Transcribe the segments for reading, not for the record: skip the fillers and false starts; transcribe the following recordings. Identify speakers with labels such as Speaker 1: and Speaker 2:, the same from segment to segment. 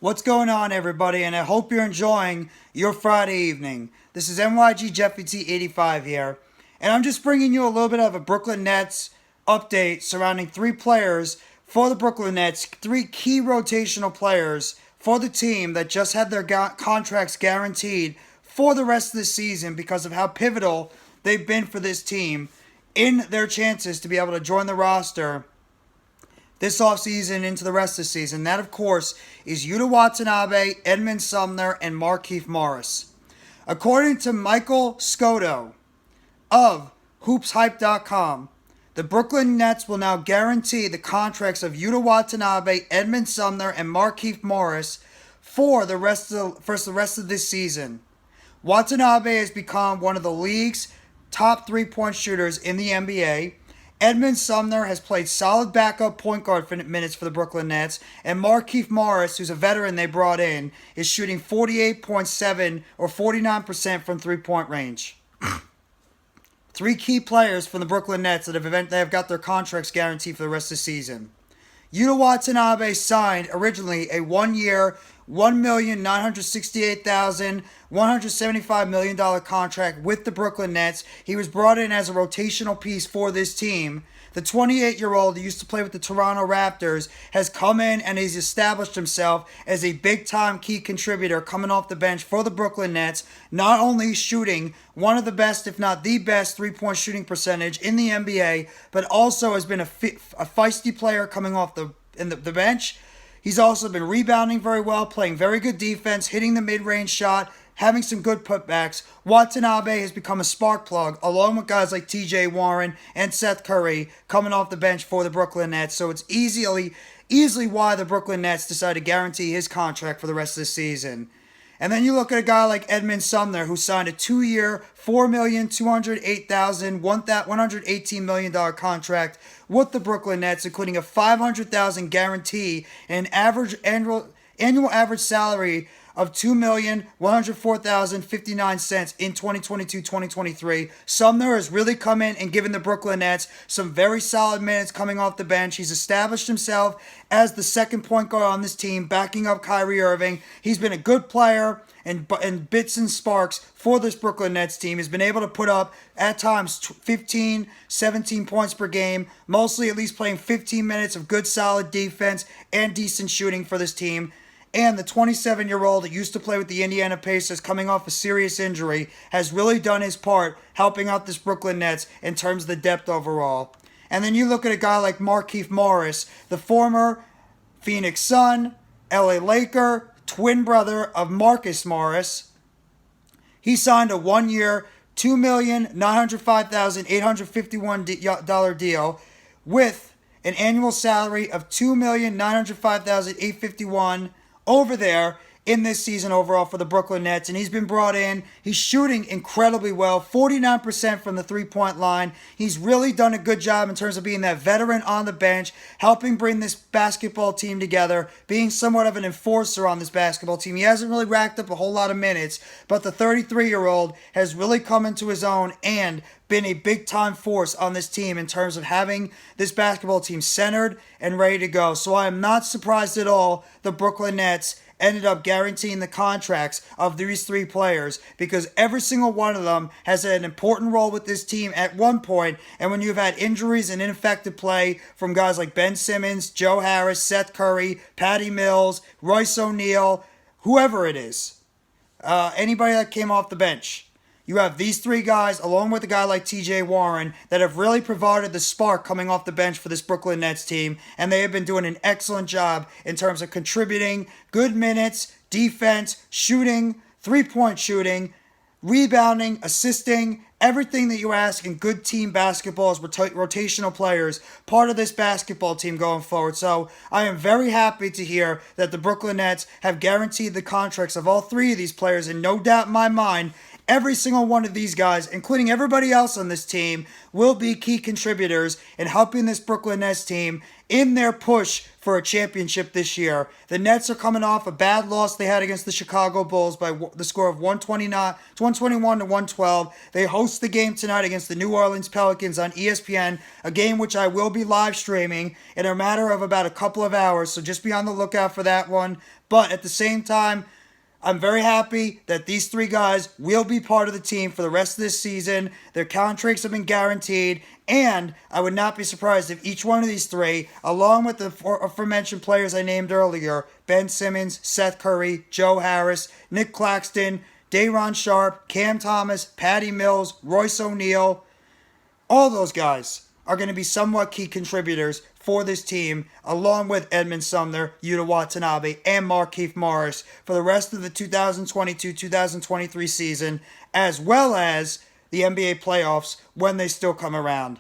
Speaker 1: What's going on, everybody? And I hope you're enjoying your Friday evening. This is NYG Jeffy T85 here, and I'm just bringing you a little bit of a Brooklyn Nets update surrounding three players for the Brooklyn Nets, three key rotational players for the team that just had their contracts guaranteed for the rest of the season because of how pivotal they've been for this team in their chances to be able to join the roster this offseason into the rest of the season. That, of course, is Yuta Watanabe, Edmond, Sumner, and Markieff. According to Michael Scotto of HoopsHype.com, the Brooklyn Nets will now guarantee the contracts of Yuta Watanabe, Edmond Sumner, and Markieff for the rest of this season. Watanabe has become one of the league's top three-point shooters in the NBA. Edmond Sumner has played solid backup point guard minutes for the Brooklyn Nets, and Markieff, who's a veteran they brought in, is shooting 48.7 or 49% from three-point range. Three key players from the Brooklyn Nets that have got their contracts guaranteed for the rest of the season. Yuta Watanabe signed originally a one-year, $1,968,175 million contract with the Brooklyn Nets. He was brought in as a rotational piece for this team. The 28-year-old who used to play with the Toronto Raptors has come in and he's established himself as a big-time key contributor coming off the bench for the Brooklyn Nets, not only shooting one of the best, if not the best, three-point shooting percentage in the NBA, but also has been a feisty player coming off the bench. He's also been rebounding very well, playing very good defense, hitting the mid-range shot, having some good putbacks. Watanabe has become a spark plug, along with guys like TJ Warren and Seth Curry coming off the bench for the Brooklyn Nets. So it's easily why the Brooklyn Nets decided to guarantee his contract for the rest of the season. And then you look at a guy like Edmond Sumner, who signed a 2-year, $4,208,118 million contract with the Brooklyn Nets, including a $500,000 guarantee and an annual average salary of $2,104,059 in 2022-2023. Sumner has really come in and given the Brooklyn Nets some very solid minutes coming off the bench. He's established himself as the second point guard on this team, backing up Kyrie Irving. He's been a good player and bits and sparks for this Brooklyn Nets team. He's been able to put up, at times, 15, 17 points per game, mostly at least playing 15 minutes of good, solid defense and decent shooting for this team. And the 27-year-old that used to play with the Indiana Pacers, coming off a serious injury, has really done his part helping out this Brooklyn Nets in terms of the depth overall. And then you look at a guy like Markieff, the former Phoenix Sun, LA Laker, twin brother of Marcus Morris. He signed a one-year, $2,905,851 deal with an annual salary of $2,905,851 over there in this season overall for the Brooklyn Nets. And he's been brought in. He's shooting incredibly well, 49% from the three-point line. He's really done a good job in terms of being that veteran on the bench, helping bring this basketball team together, being somewhat of an enforcer on this basketball team. He hasn't really racked up a whole lot of minutes, but the 33-year-old has really come into his own and been a big-time force on this team in terms of having this basketball team centered and ready to go. So I am not surprised at all the Brooklyn Nets ended up guaranteeing the contracts of these three players, because every single one of them has had an important role with this team at one point. And when you've had injuries and ineffective play from guys like Ben Simmons, Joe Harris, Seth Curry, Patty Mills, Royce O'Neal, whoever it is, anybody that came off the bench, you have these three guys, along with a guy like TJ Warren, that have really provided the spark coming off the bench for this Brooklyn Nets team, and they have been doing an excellent job in terms of contributing good minutes, defense, shooting, three-point shooting, rebounding, assisting, everything that you ask in good team basketball as rotational players, part of this basketball team going forward. So I am very happy to hear that the Brooklyn Nets have guaranteed the contracts of all three of these players, and no doubt in my mind, every single one of these guys, including everybody else on this team, will be key contributors in helping this Brooklyn Nets team in their push for a championship this year. The Nets are coming off a bad loss they had against the Chicago Bulls by the score of 121 to 112. They host the game tonight against the New Orleans Pelicans on ESPN, a game which I will be live streaming in a matter of about a couple of hours, so just be on the lookout for that one. But at the same time, I'm very happy that these three guys will be part of the team for the rest of this season. Their contracts have been guaranteed, and I would not be surprised if each one of these three, along with the aforementioned players I named earlier, Ben Simmons, Seth Curry, Joe Harris, Nick Claxton, Day'Ron Sharpe, Cam Thomas, Patty Mills, Royce O'Neal, all those guys are going to be somewhat key contributors for this team, along with Edmond, Sumner, Yuta Watanabe, and Markieff Morris for the rest of the 2022-2023 season, as well as the NBA playoffs when they still come around.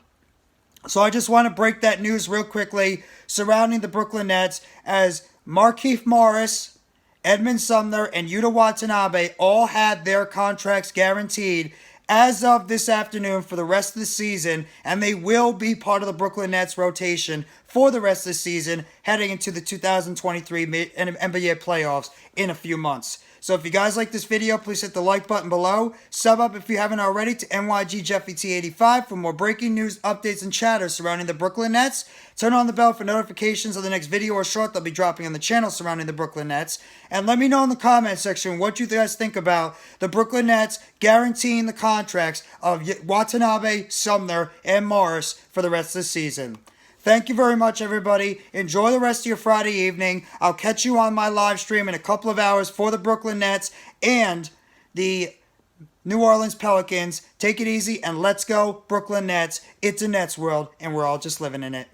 Speaker 1: So I just want to break that news real quickly surrounding the Brooklyn Nets, as Markieff Morris, Edmond Sumner, and Yuta Watanabe all had their contracts guaranteed as of this afternoon for the rest of the season, and they will be part of the Brooklyn Nets rotation for the rest of the season heading into the 2023 NBA playoffs in a few months. So if you guys like this video, please hit the like button below. Sub up if you haven't already to NYGJeffyT85 for more breaking news, updates, and chatter surrounding the Brooklyn Nets. Turn on the bell for notifications of the next video or short they'll be dropping on the channel surrounding the Brooklyn Nets. And let me know in the comment section what you guys think about the Brooklyn Nets guaranteeing the contracts of Watanabe, Sumner, and Morris for the rest of the season. Thank you very much, everybody. Enjoy the rest of your Friday evening. I'll catch you on my live stream in a couple of hours for the Brooklyn Nets and the New Orleans Pelicans. Take it easy and let's go, Brooklyn Nets. It's a Nets world, and we're all just living in it.